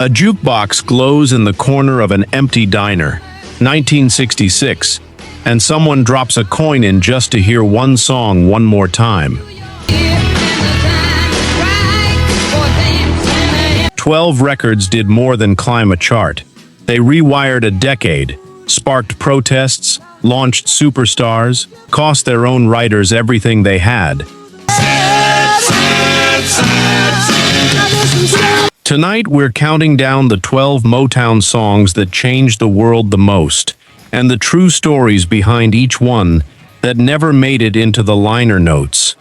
A jukebox glows in the corner of an empty diner, 1966, and someone drops a coin in just to hear one song one more time. 12 records did more than climb a chart. They rewired a decade, sparked protests, launched superstars, cost their own writers everything they had. Tonight we're counting down the 12 Motown songs that changed the world the most, and the true stories behind each one that never made it into the liner notes.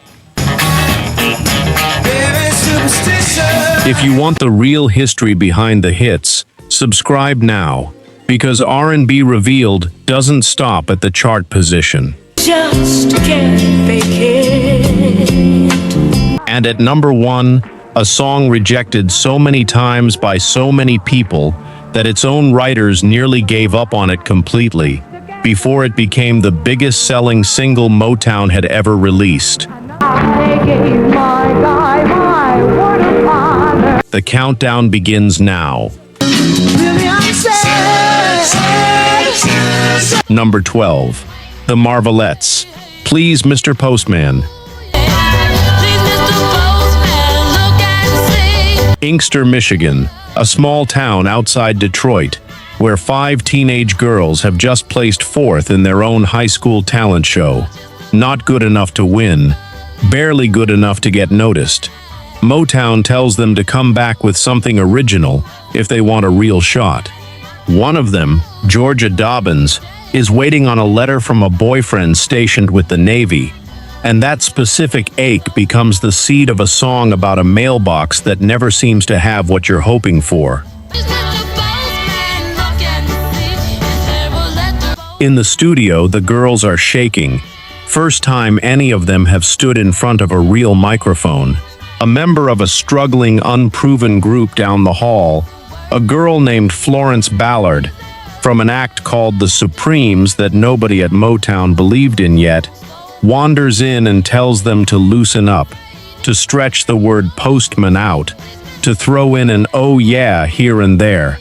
If you want the real history behind the hits, subscribe now, because R&B Revealed doesn't stop at the chart position. Just can't fake it. And at number 1, a song rejected so many times by so many people that its own writers nearly gave up on it completely before it became the biggest selling single Motown had ever released. The countdown begins now. Number 12, the Marvelettes, Please Mr. Postman. Inkster, Michigan, a small town outside Detroit, where 5 teenage girls have just placed 4th in their own high school talent show. Not good enough to win, barely good enough to get noticed. Motown tells them to come back with something original if they want a real shot. One of them, Georgia Dobbins, is waiting on a letter from a boyfriend stationed with the Navy, and that specific ache becomes the seed of a song about a mailbox that never seems to have what you're hoping for. In the studio, the girls are shaking. First time any of them have stood in front of a real microphone. A member of a struggling, unproven group down the hall, a girl named Florence Ballard, from an act called The Supremes that nobody at Motown believed in yet, wanders in and tells them to loosen up, to stretch the word postman out, to throw in an oh yeah here and there.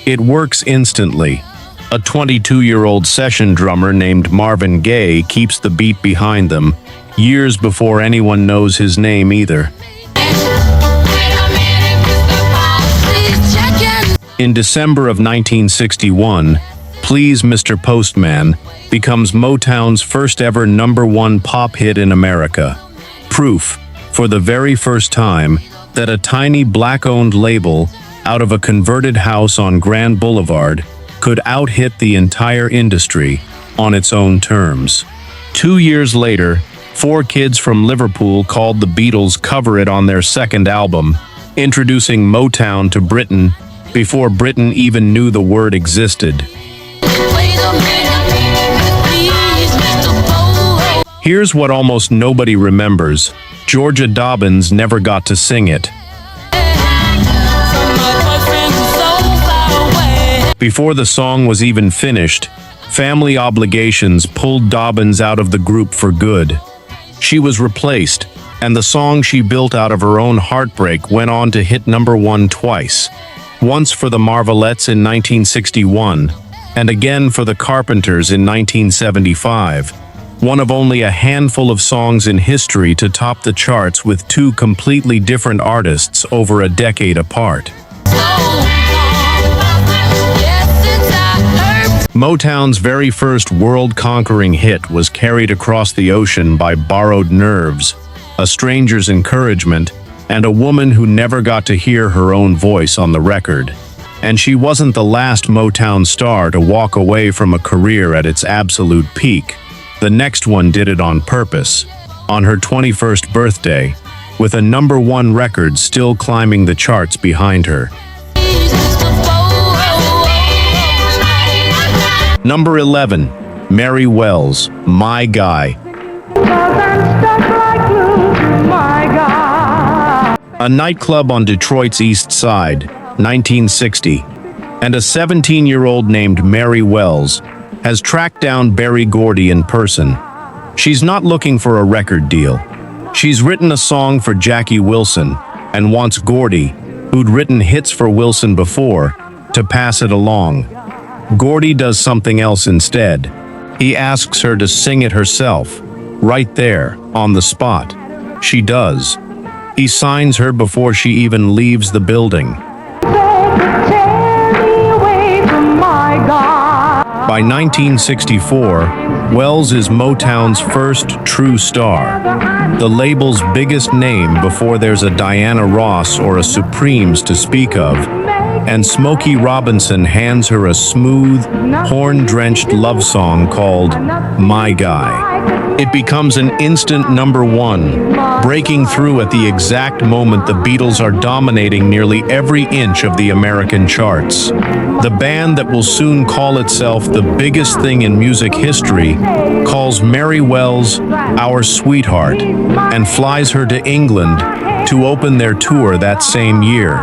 It works instantly. A 22-year-old session drummer named Marvin Gaye keeps the beat behind them, years before anyone knows his name either. In December of 1961, Please Mr. Postman becomes Motown's first ever #1 pop hit in America. Proof, for the very first time, that a tiny black-owned label out of a converted house on Grand Boulevard could out-hit the entire industry on its own terms. 2 years later, 4 kids from Liverpool called the Beatles cover it on their second album, introducing Motown to Britain before Britain even knew the word existed. Here's what almost nobody remembers. Georgia Dobbins never got to sing it. Before the song was even finished, family obligations pulled Dobbins out of the group for good. She was replaced, and the song she built out of her own heartbreak went on to hit #1 twice. Once for the Marvelettes in 1961, and again for the Carpenters in 1975. One of only a handful of songs in history to top the charts with 2 completely different artists over a decade apart. Motown's very first world-conquering hit was carried across the ocean by Borrowed Nerves, A Stranger's Encouragement, and a woman who never got to hear her own voice on the record. And she wasn't the last Motown star to walk away from a career at its absolute peak. The next one did it on purpose, on her 21st birthday, with a #1 record still climbing the charts behind her. Number 11, Mary Wells, My Guy. A nightclub on Detroit's East Side, 1960, and a 17-year-old named Mary Wells has tracked down Gordy in person. She's not looking for a record deal. She's written a song for Jackie Wilson and wants Gordy, who'd written hits for Wilson before, to pass it along. Gordy does something else instead. He asks her to sing it herself, right there, on the spot. She does. He signs her before she even leaves the building. By 1964, Wells is Motown's first true star, the label's biggest name before there's a Diana Ross or a Supremes to speak of, and Smokey Robinson hands her a smooth, horn-drenched love song called My Guy. It becomes an instant #1, breaking through at the exact moment the Beatles are dominating nearly every inch of the American charts. The band that will soon call itself the biggest thing in music history calls Mary Wells our sweetheart and flies her to England to open their tour that same year.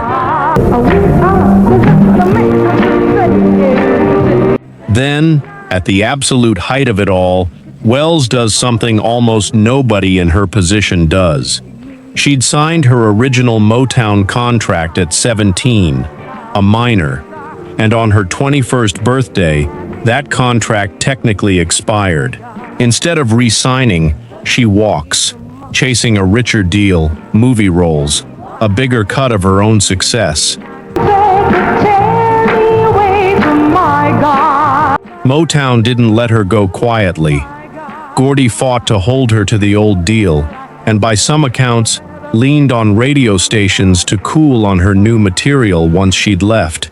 Then, at the absolute height of it all, Wells does something almost nobody in her position does. She'd signed her original Motown contract at 17, a minor, and on her 21st birthday, that contract technically expired. Instead of re-signing, she walks, chasing a richer deal, movie roles, a bigger cut of her own success. Motown didn't let her go quietly. Gordy fought to hold her to the old deal, and by some accounts, leaned on radio stations to cool on her new material once she'd left.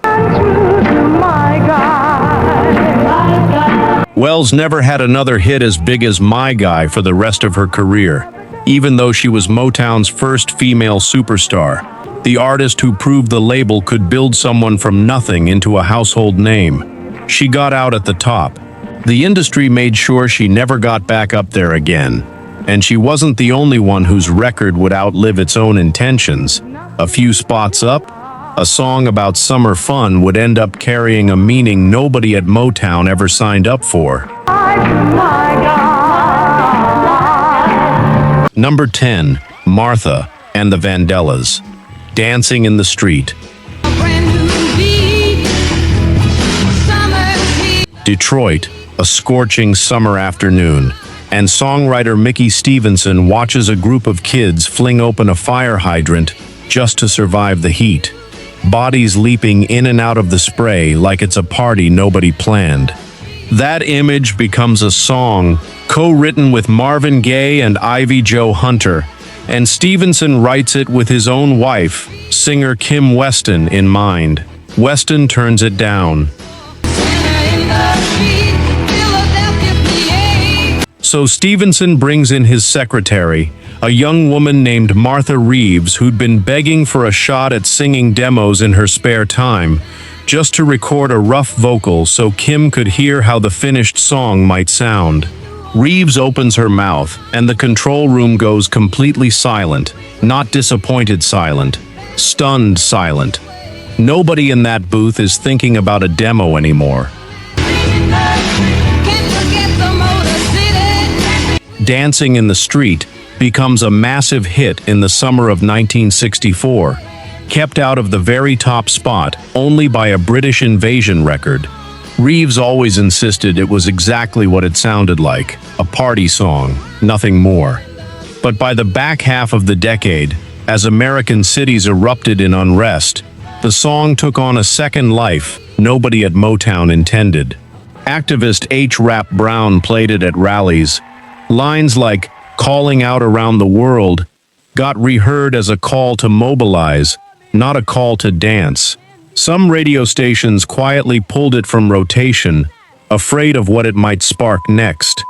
Wells never had another hit as big as My Guy for the rest of her career, even though she was Motown's first female superstar, the artist who proved the label could build someone from nothing into a household name. She got out at the top. The industry made sure she never got back up there again. And she wasn't the only one whose record would outlive its own intentions. A few spots up, a song about summer fun would end up carrying a meaning nobody at Motown ever signed up for. Number 10, Martha and the Vandellas, Dancing in the Street. Detroit, a scorching summer afternoon, and songwriter Mickey Stevenson watches a group of kids fling open a fire hydrant just to survive the heat. Bodies leaping in and out of the spray like it's a party nobody planned. That image becomes a song, co-written with Marvin Gaye and Ivy Jo Hunter, and Stevenson writes it with his own wife, singer Kim Weston, in mind. Weston turns it down. So Stevenson brings in his secretary, a young woman named Martha Reeves who'd been begging for a shot at singing demos in her spare time, just to record a rough vocal so Kim could hear how the finished song might sound. Reeves opens her mouth, and the control room goes completely silent, not disappointed silent, stunned silent. Nobody in that booth is thinking about a demo anymore. Dancing in the Street becomes a massive hit in the summer of 1964, kept out of the very top spot only by a British Invasion record. Reeves always insisted it was exactly what it sounded like, a party song, nothing more. But by the back half of the decade, as American cities erupted in unrest, the song took on a second life nobody at Motown intended. Activist H. Rap Brown played it at rallies. Lines like "calling out around the world" got reheard as a call to mobilize, not a call to dance. Some radio stations quietly pulled it from rotation, afraid of what it might spark next.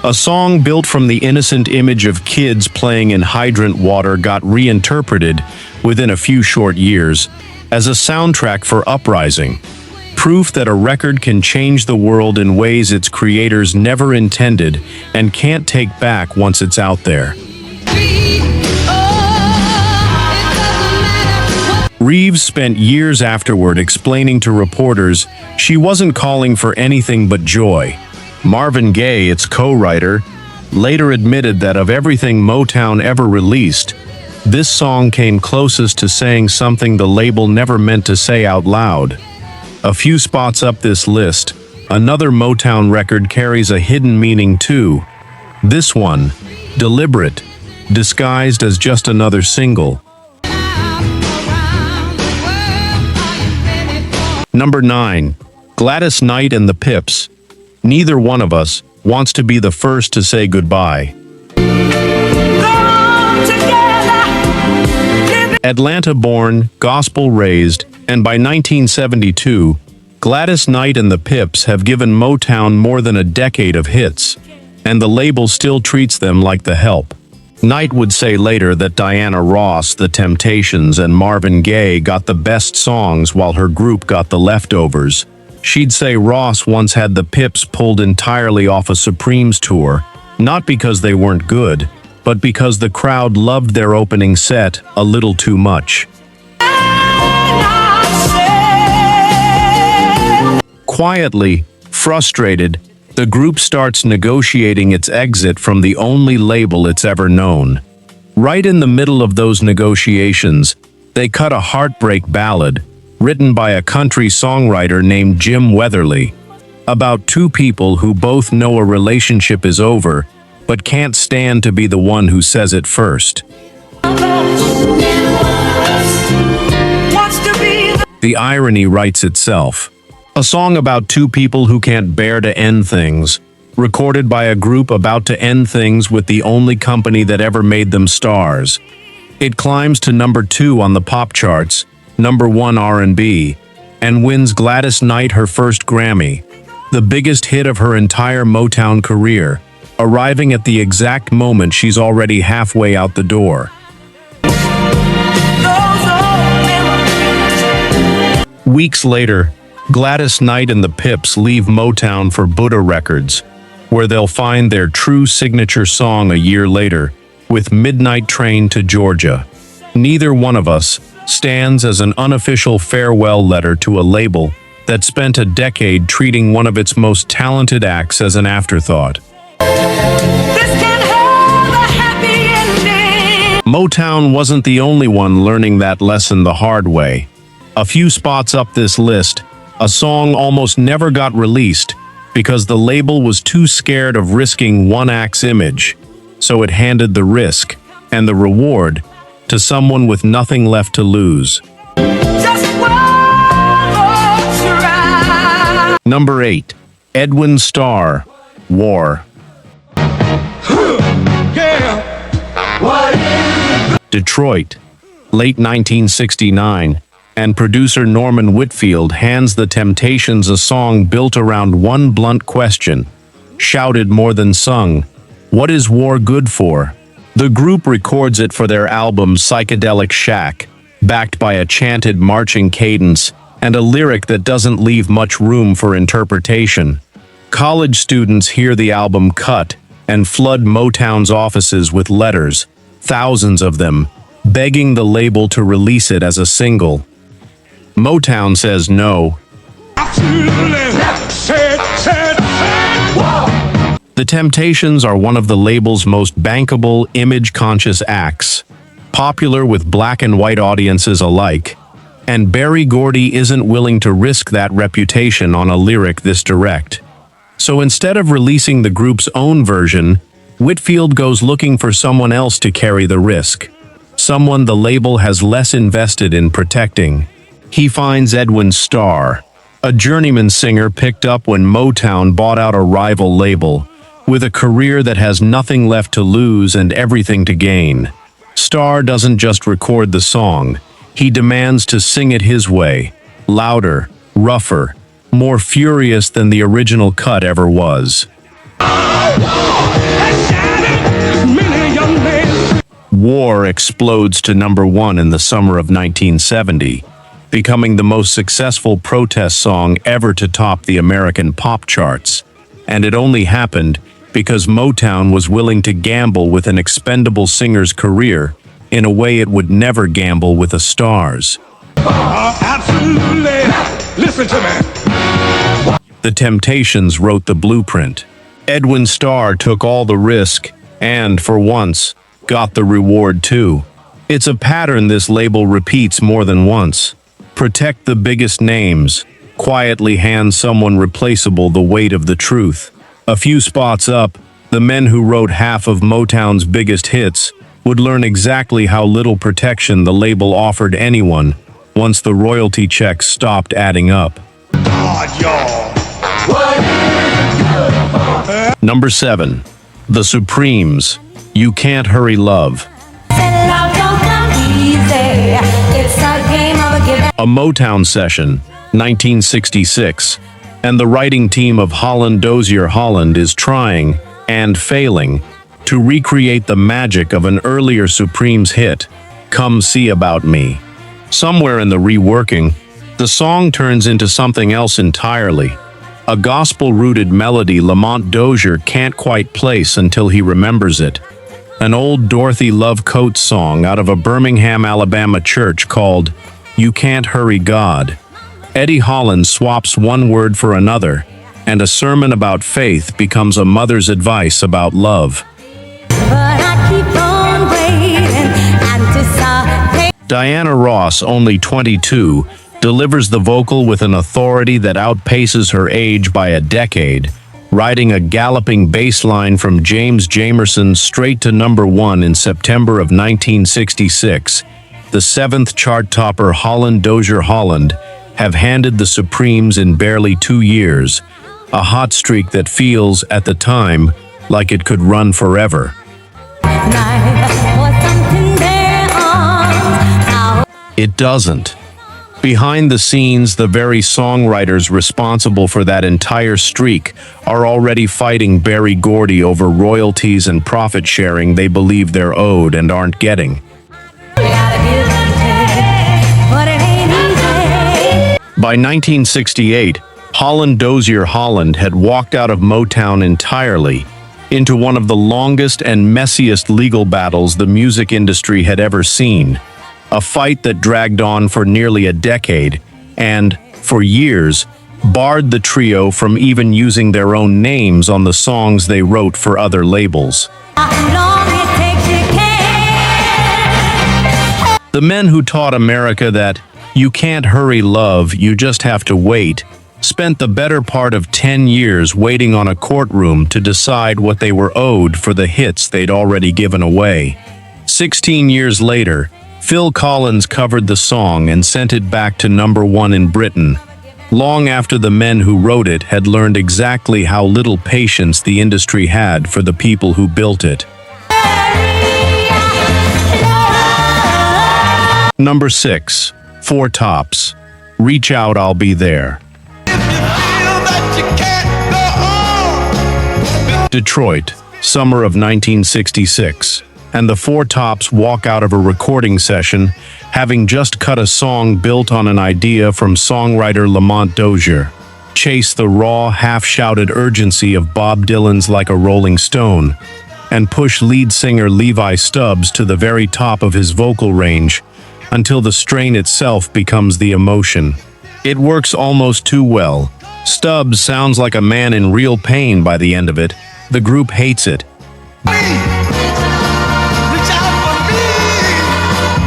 A song built from the innocent image of kids playing in hydrant water got reinterpreted, within a few short years, as a soundtrack for uprising. Proof that a record can change the world in ways its creators never intended and can't take back once it's out there. Reeves spent years afterward explaining to reporters she wasn't calling for anything but joy. Marvin Gaye, its co-writer, later admitted that of everything Motown ever released, this song came closest to saying something the label never meant to say out loud. A few spots up this list, another Motown record carries a hidden meaning too. This one, deliberate, disguised as just another single. Number 9. Gladys Knight and the Pips. Neither one of us wants to be the first to say goodbye. Atlanta-born, gospel-raised, and by 1972, Gladys Knight and the Pips have given Motown more than a decade of hits, and the label still treats them like the help. Knight would say later that Diana Ross, The Temptations, and Marvin Gaye got the best songs while her group got the leftovers. She'd say Ross once had the Pips pulled entirely off a Supremes tour, not because they weren't good, but because the crowd loved their opening set a little too much. Quietly, frustrated, the group starts negotiating its exit from the only label it's ever known. Right in the middle of those negotiations, they cut a heartbreak ballad, written by a country songwriter named Jim Weatherly, about two people who both know a relationship is over, but can't stand to be the one who says it first. The irony writes itself. A song about two people who can't bear to end things, recorded by a group about to end things with the only company that ever made them stars. It climbs to number 2 on the pop charts, number 1 R&B, and wins Gladys Knight her first Grammy, the biggest hit of her entire Motown career, arriving at the exact moment she's already halfway out the door. Weeks later, Gladys Knight and the Pips leave Motown for Buddha Records, where they'll find their true signature song a year later, with Midnight Train to Georgia. Neither one of us stands as an unofficial farewell letter to a label that spent a decade treating one of its most talented acts as an afterthought. Motown wasn't the only one learning that lesson the hard way. A few spots up this list, a song almost never got released because the label was too scared of risking one act's image, so it handed the risk and the reward to someone with nothing left to lose. Number 8. Edwin Starr, War. Detroit, late 1969, and producer Norman Whitfield hands The Temptations a song built around one blunt question, shouted more than sung: what is war good for? The group records it for their album Psychedelic Shack, backed by a chanted marching cadence and a lyric that doesn't leave much room for interpretation. College students hear the album cut and flood Motown's offices with letters, thousands of them, begging the label to release it as a single. Motown says no. The Temptations are one of the label's most bankable, image-conscious acts, popular with black and white audiences alike, and Gordy isn't willing to risk that reputation on a lyric this direct. So instead of releasing the group's own version, Whitfield goes looking for someone else to carry the risk, someone the label has less invested in protecting. He finds Edwin Starr, a journeyman singer picked up when Motown bought out a rival label, with a career that has nothing left to lose and everything to gain. Starr doesn't just record the song, he demands to sing it his way, louder, rougher, more furious than the original cut ever was. War explodes to number 1 in the summer of 1970, becoming the most successful protest song ever to top the American pop charts. And it only happened because Motown was willing to gamble with an expendable singer's career in a way it would never gamble with a star's. Absolutely. Listen to me. The Temptations wrote the blueprint. Edwin Starr took all the risk and, for once, got the reward too. It's a pattern this label repeats more than once. Protect the biggest names, quietly hand someone replaceable the weight of the truth. A few spots up, the men who wrote half of Motown's biggest hits would learn exactly how little protection the label offered anyone once the royalty checks stopped adding up. Number 7. The Supremes, You Can't Hurry Love. A Motown session, 1966, and the writing team of Holland Dozier Holland is trying, and failing, to recreate the magic of an earlier Supremes hit, Come See About Me. Somewhere in the reworking, the song turns into something else entirely, a gospel-rooted melody Lamont Dozier can't quite place until he remembers it. An old Dorothy Love Coates song out of a Birmingham, Alabama church called You Can't Hurry God. Eddie Holland swaps one word for another, and a sermon about faith becomes a mother's advice about love. Diana Ross, only 22, delivers the vocal with an authority that outpaces her age by a decade, riding a galloping bass line from James Jamerson straight to number 1 in September of 1966. The 7th chart topper Holland Dozier Holland have handed the Supremes in barely 2 years, a hot streak that feels, at the time, like it could run forever. It doesn't. Behind the scenes, the very songwriters responsible for that entire streak are already fighting Berry Gordy over royalties and profit sharing they believe they're owed and aren't getting. By 1968, Holland Dozier Holland had walked out of Motown entirely into one of the longest and messiest legal battles the music industry had ever seen. A fight that dragged on for nearly a decade and, for years, barred the trio from even using their own names on the songs they wrote for other labels. The men who taught America that you can't hurry love, you just have to wait, spent the better part of 10 years waiting on a courtroom to decide what they were owed for the hits they'd already given away. 16 years later, Phil Collins covered the song and sent it back to number 1 in Britain, long after the men who wrote it had learned exactly how little patience the industry had for the people who built it. Number 6. Four Tops, Reach Out, I'll Be There. Detroit, summer of 1966, and the Four Tops walk out of a recording session having just cut a song built on an idea from songwriter Lamont Dozier. Chase the raw, half-shouted urgency of Bob Dylan's Like a Rolling Stone, and push lead singer Levi Stubbs to the very top of his vocal range until the strain itself becomes the emotion. It works almost too well. Stubbs sounds like a man in real pain by the end of it. The group hates it.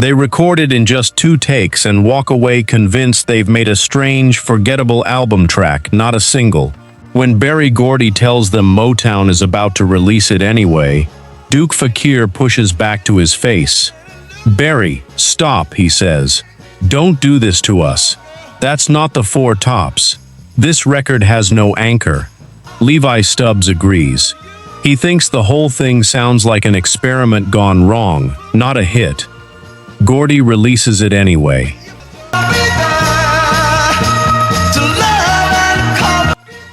They record it in just 2 takes and walk away convinced they've made a strange, forgettable album track, not a single. When Berry Gordy tells them Motown is about to release it anyway, Duke Fakir pushes back to his face. "Berry, stop," he says. "Don't do this to us. That's not the Four Tops. This record has no anchor." Levi Stubbs agrees. He thinks the whole thing sounds like an experiment gone wrong, not a hit. Gordy releases it anyway.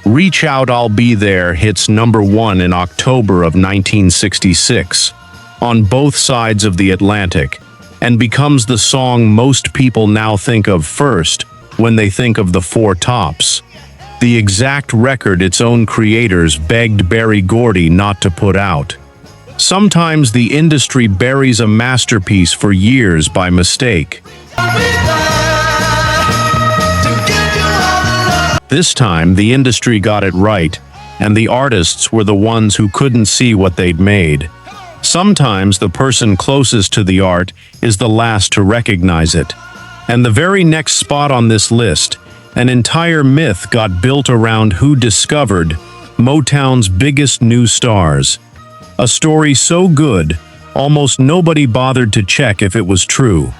Reach Out, I'll Be There hits number 1 in October of 1966, on both sides of the Atlantic, and becomes the song most people now think of first when they think of the Four Tops. The exact record its own creators begged Berry Gordy not to put out. Sometimes the industry buries a masterpiece for years by mistake. This time, the industry got it right, and the artists were the ones who couldn't see what they'd made. Sometimes the person closest to the art is the last to recognize it. And the very next spot on this list, an entire myth got built around who discovered Motown's biggest new stars. A story so good, almost nobody bothered to check if it was true.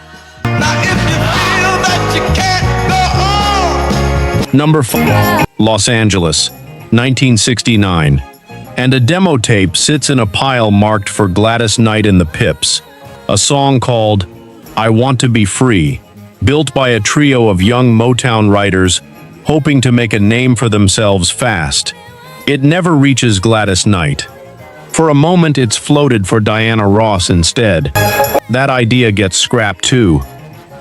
Number 5. Los Angeles, 1969. And a demo tape sits in a pile marked for Gladys Knight and the Pips, a song called I Want to Be Free, built by a trio of young Motown writers hoping to make a name for themselves fast. It never reaches Gladys Knight. For a moment it's floated for Diana Ross instead. That idea gets scrapped too.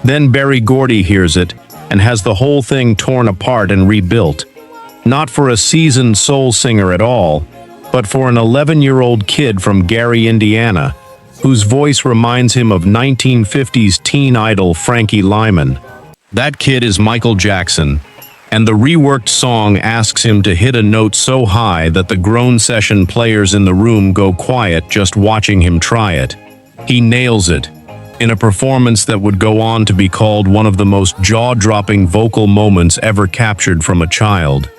Then Gordy hears it and has the whole thing torn apart and rebuilt. Not for a seasoned soul singer at all, but for an 11-year-old kid from Gary, Indiana, whose voice reminds him of 1950s teen idol Frankie Lyman. That kid is Michael Jackson, and the reworked song asks him to hit a note so high that the grown session players in the room go quiet just watching him try it. He nails it, in a performance that would go on to be called one of the most jaw-dropping vocal moments ever captured from a child.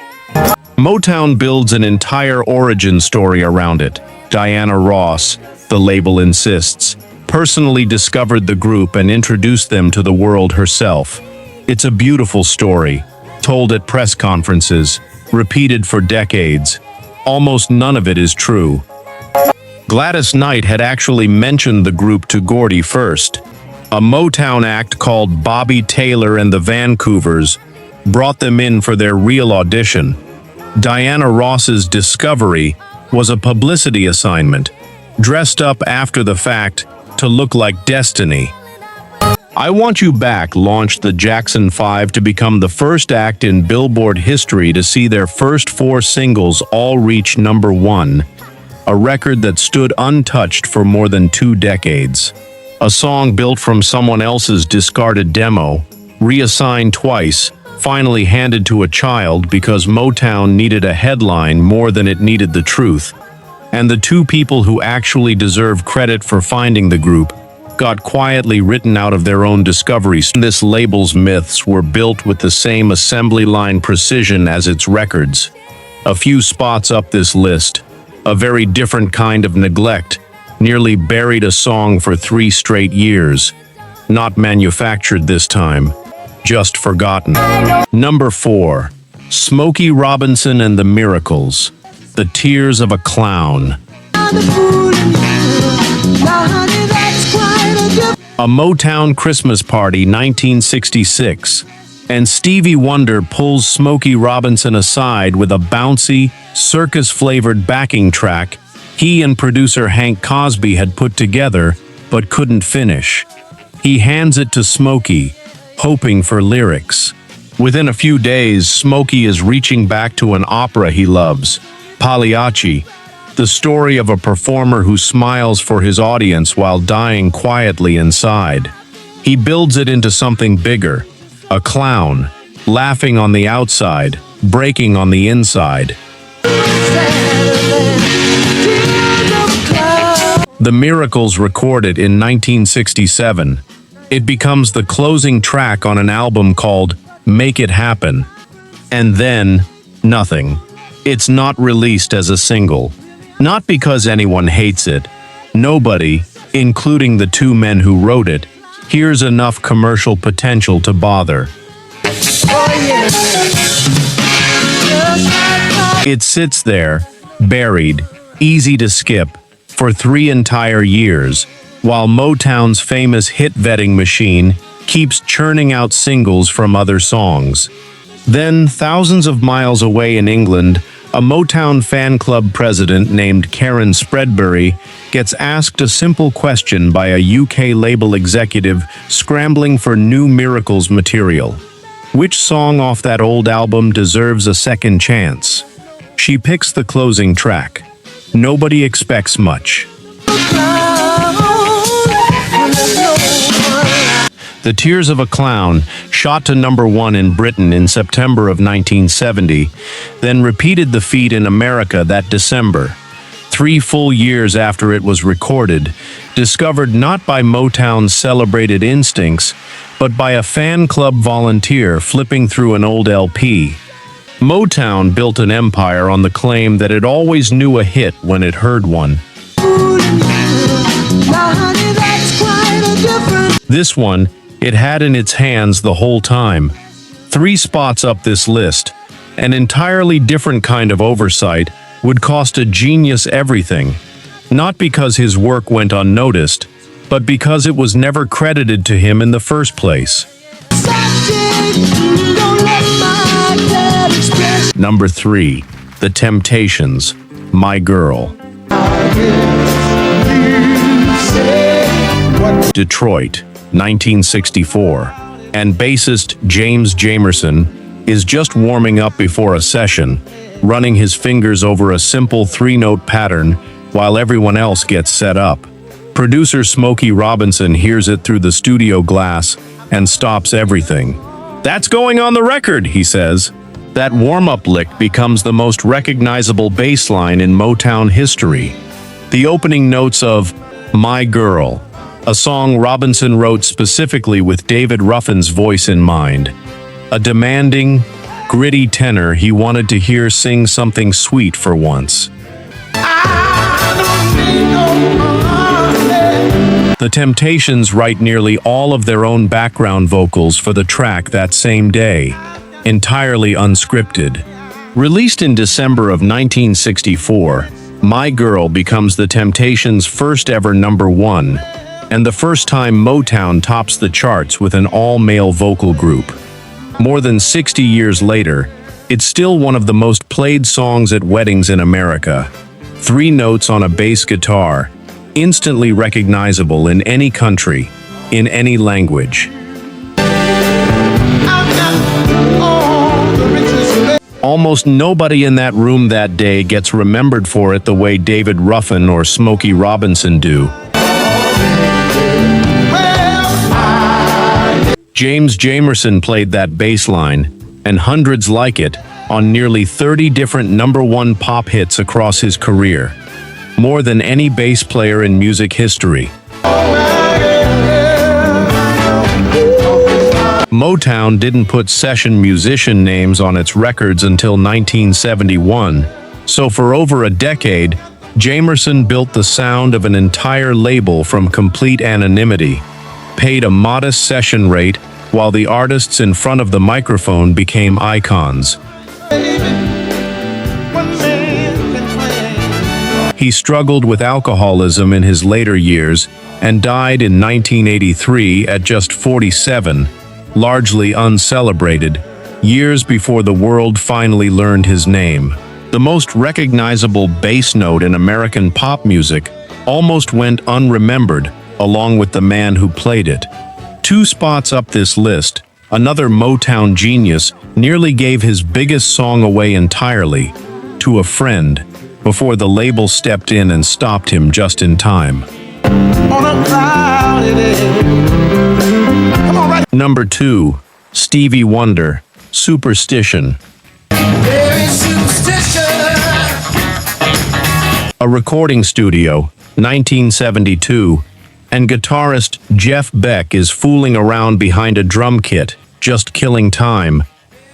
Motown builds an entire origin story around it. Diana Ross, the label insists, personally discovered the group and introduced them to the world herself. It's a beautiful story, told at press conferences, repeated for decades. Almost none of it is true. Gladys Knight had actually mentioned the group to Gordy first. A Motown act called Bobby Taylor and the Vancouvers brought them in for their real audition. Diana Ross's discovery was a publicity assignment, dressed up after the fact to look like Destiny. I Want You Back launched the Jackson 5 to become the first act in Billboard history to see their first 4 singles all reach number 1, a record that stood untouched for more than 2 decades. A song built from someone else's discarded demo, reassigned twice, finally handed to a child because Motown needed a headline more than it needed the truth. And the 2 people who actually deserve credit for finding the group got quietly written out of their own discoveries. This label's myths were built with the same assembly line precision as its records. A few spots up this list, a very different kind of neglect, nearly buried a song for 3 straight years. Not manufactured this time, just forgotten. Number 4. Smokey Robinson and the Miracles, The Tears of a Clown. A Motown Christmas Party, 1966, and Stevie Wonder pulls Smokey Robinson aside with a bouncy, circus-flavored backing track he and producer Hank Cosby had put together but couldn't finish. He hands it to Smokey, hoping for lyrics. Within a few days, Smokey is reaching back to an opera he loves, Pagliacci, the story of a performer who smiles for his audience while dying quietly inside. He builds it into something bigger, a clown, laughing on the outside, breaking on the inside. The Miracles recorded in 1967. It becomes the closing track on an album called Make It Happen. And then, nothing. It's not released as a single. Not because anyone hates it. Nobody, including the 2 men who wrote it, hears enough commercial potential to bother. It sits there, buried, easy to skip, for 3 entire years, while Motown's famous hit vetting machine keeps churning out singles from other songs. Then, thousands of miles away in England, a Motown fan club president named Karen Spreadbury gets asked a simple question by a UK label executive scrambling for new Miracles material. Which song off that old album deserves a second chance? She picks the closing track. Nobody expects much. The Tears of a Clown shot to #1 in Britain in September of 1970, then repeated the feat in America that December, 3 full years after it was recorded, discovered not by Motown's celebrated instincts, but by a fan club volunteer flipping through an old LP. Motown built an empire on the claim that it always knew a hit when it heard one. This one, it had in its hands the whole time. 3 spots up this list. An entirely different kind of oversight would cost a genius everything, not because his work went unnoticed, but because it was never credited to him in the first place. Number 3, The Temptations, My Girl. Detroit, 1964, and bassist James Jamerson is just warming up before a session, running his fingers over a simple 3-note pattern while everyone else gets set up. Producer Smokey Robinson hears it through the studio glass and stops everything. "That's going on the record," he says. That warm-up lick becomes the most recognizable bass line in Motown history. The opening notes of My Girl, a song Robinson wrote specifically with David Ruffin's voice in mind. A demanding, gritty tenor he wanted to hear sing something sweet for once. The Temptations write nearly all of their own background vocals for the track that same day, entirely unscripted. Released in December of 1964, My Girl becomes the Temptations' first ever #1, and the first time Motown tops the charts with an all-male vocal group. More than 60 years later, it's still one of the most played songs at weddings in America. 3 notes on a bass guitar, instantly recognizable in any country, in any language. Almost nobody in that room that day gets remembered for it the way David Ruffin or Smokey Robinson do. James Jamerson played that bass line, and hundreds like it, on nearly 30 different #1 pop hits across his career. More than any bass player in music history. Motown didn't put session musician names on its records until 1971, so for over a decade, Jamerson built the sound of an entire label from complete anonymity, paid a modest session rate, while the artists in front of the microphone became icons. He struggled with alcoholism in his later years and died in 1983 at just 47, largely uncelebrated, years before the world finally learned his name. The most recognizable bass note in American pop music almost went unremembered, along with the man who played it. 2 spots up this list, another Motown genius nearly gave his biggest song away entirely, To a Friend, before the label stepped in and stopped him just in time. Number 2, Stevie Wonder, Superstition. A recording studio, 1972, and guitarist Jeff Beck is fooling around behind a drum kit, just killing time,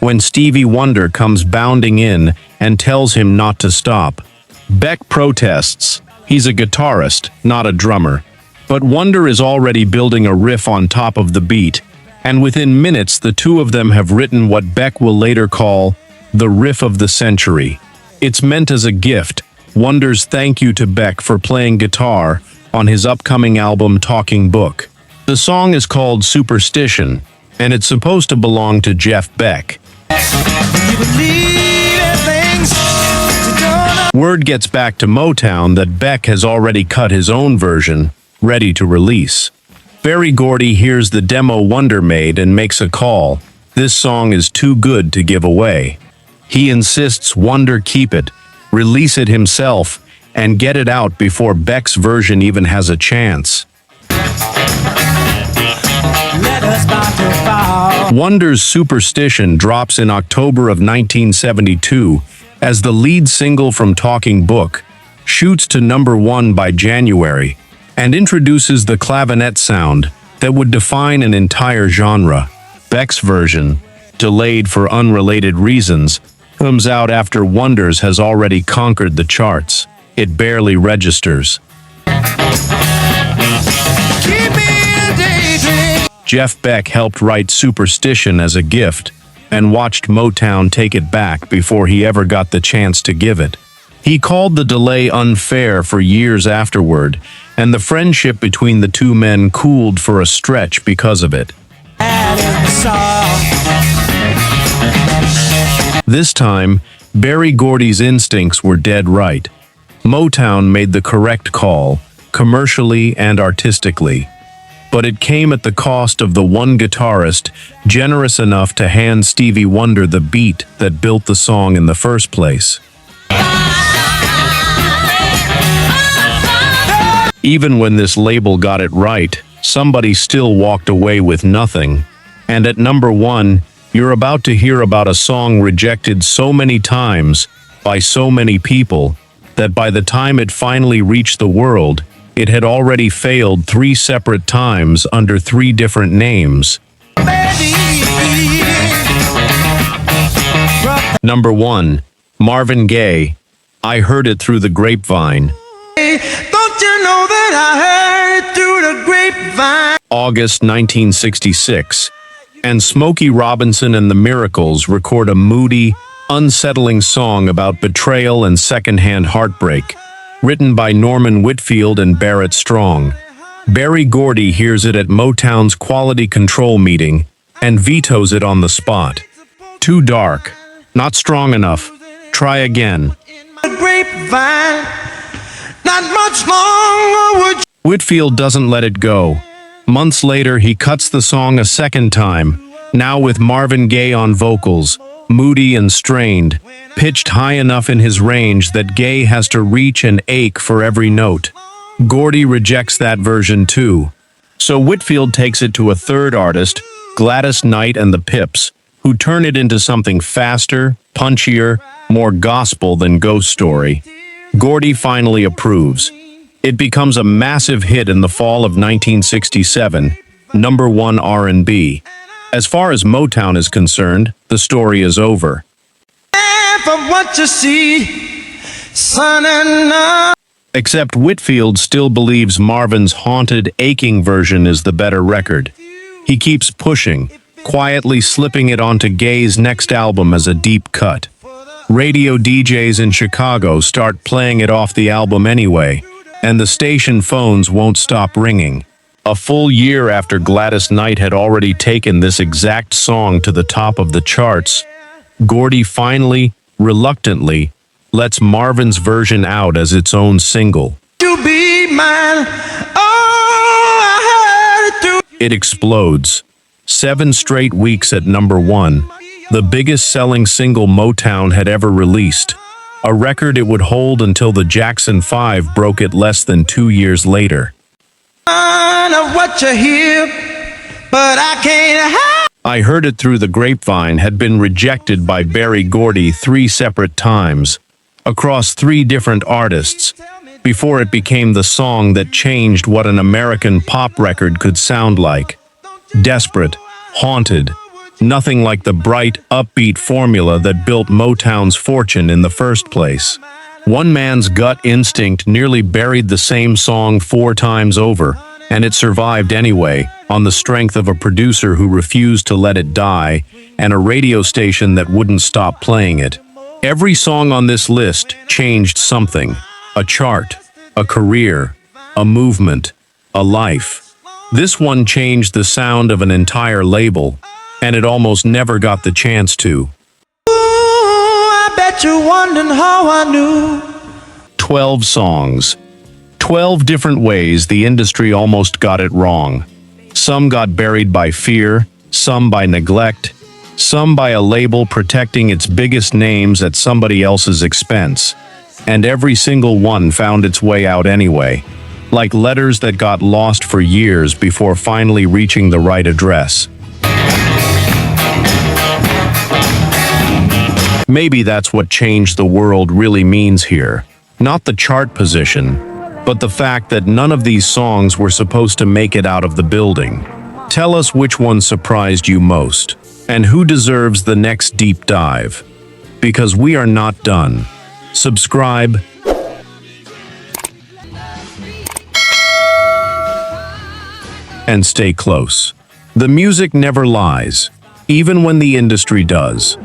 when Stevie Wonder comes bounding in and tells him not to stop. Beck protests. He's a guitarist, not a drummer. But Wonder is already building a riff on top of the beat, and within minutes the two of them have written what Beck will later call the riff of the century. It's meant as a gift, Wonder's thank you to Beck for playing guitar on his upcoming album Talking Book. The song is called Superstition, and it's supposed to belong to Jeff Beck. Word gets back to Motown that Beck has already cut his own version, ready to release. Gordy hears the demo Wonder made and makes a call. This song is too good to give away. He insists Wonder keep it, release it himself, and get it out before Beck's version even has a chance. just about to fall. Wonder's Superstition drops in October of 1972 as the lead single from Talking Book, shoots to #1 by January, and introduces the clavinet sound that would define an entire genre. Beck's version, delayed for unrelated reasons, comes out after Wonder's has already conquered the charts. It barely registers. Jeff Beck helped write Superstition as a gift and watched Motown take it back before he ever got the chance to give it. He called the delay unfair for years afterward, and the friendship between the two men cooled for a stretch because of it. This time, Gordy's instincts were dead right. Motown made the correct call, commercially and artistically. But it came at the cost of the one guitarist generous enough to hand Stevie Wonder the beat that built the song in the first place. Even when this label got it right, somebody still walked away with nothing. And at #1, you're about to hear about a song rejected so many times by so many people that by the time it finally reached the world, it had already failed 3 separate times under 3 different names. #1, Marvin Gaye, I Heard It Through the Grapevine. Don't you know that I heard it through the grapevine? August 1966. And Smokey Robinson and the Miracles record a moody, unsettling song about betrayal and secondhand heartbreak, written by Norman Whitfield and Barrett Strong. Gordy hears it at Motown's quality control meeting and vetoes it on the spot. Too dark, not strong enough, try again. Grapevine, not much longer would you. Whitfield doesn't let it go. Months later, he cuts the song a second time, now with Marvin Gaye on vocals, moody and strained, pitched high enough in his range that Gaye has to reach and ache for every note. Gordy rejects that version too. So Whitfield takes it to a third artist, Gladys Knight and the Pips, who turn it into something faster, punchier, more gospel than Ghost Story. Gordy finally approves. It becomes a massive hit in the fall of 1967, #1 R&B. As far as Motown is concerned, the story is over. From what you see, sun and Except Whitfield still believes Marvin's haunted, aching version is the better record. He keeps pushing, quietly slipping it onto Gaye's next album as a deep cut. Radio DJs in Chicago start playing it off the album anyway, and the station phones won't stop ringing. A full year after Gladys Knight had already taken this exact song to the top of the charts, Gordy finally, reluctantly, lets Marvin's version out as its own single. you be mine. Oh, I heard it through. It explodes. 7 straight weeks at #1, the biggest selling single Motown had ever released, a record it would hold until the Jackson 5 broke it less than 2 years later. I know what you hear, but I can't help. I Heard It Through the Grapevine had been rejected by Gordy 3 separate times, across 3 different artists, before it became the song that changed what an American pop record could sound like. Desperate, haunted, nothing like the bright, upbeat formula that built Motown's fortune in the first place. One man's gut instinct nearly buried the same song 4 times over, and it survived anyway, on the strength of a producer who refused to let it die, and a radio station that wouldn't stop playing it. Every song on this list changed something: a chart, a career, a movement, a life. This one changed the sound of an entire label, and it almost never got the chance to. I bet you're wondering how I knew. 12 songs. 12 different ways the industry almost got it wrong. Some got buried by fear, some by neglect, some by a label protecting its biggest names at somebody else's expense. And every single one found its way out anyway. like letters that got lost for years before finally reaching the right address. Maybe that's what changed the world really means here. Not the chart position, but the fact that none of these songs were supposed to make it out of the building. Tell us which one surprised you most, and who deserves the next deep dive. Because we are not done. Subscribe. And stay close. The music never lies, even when the industry does.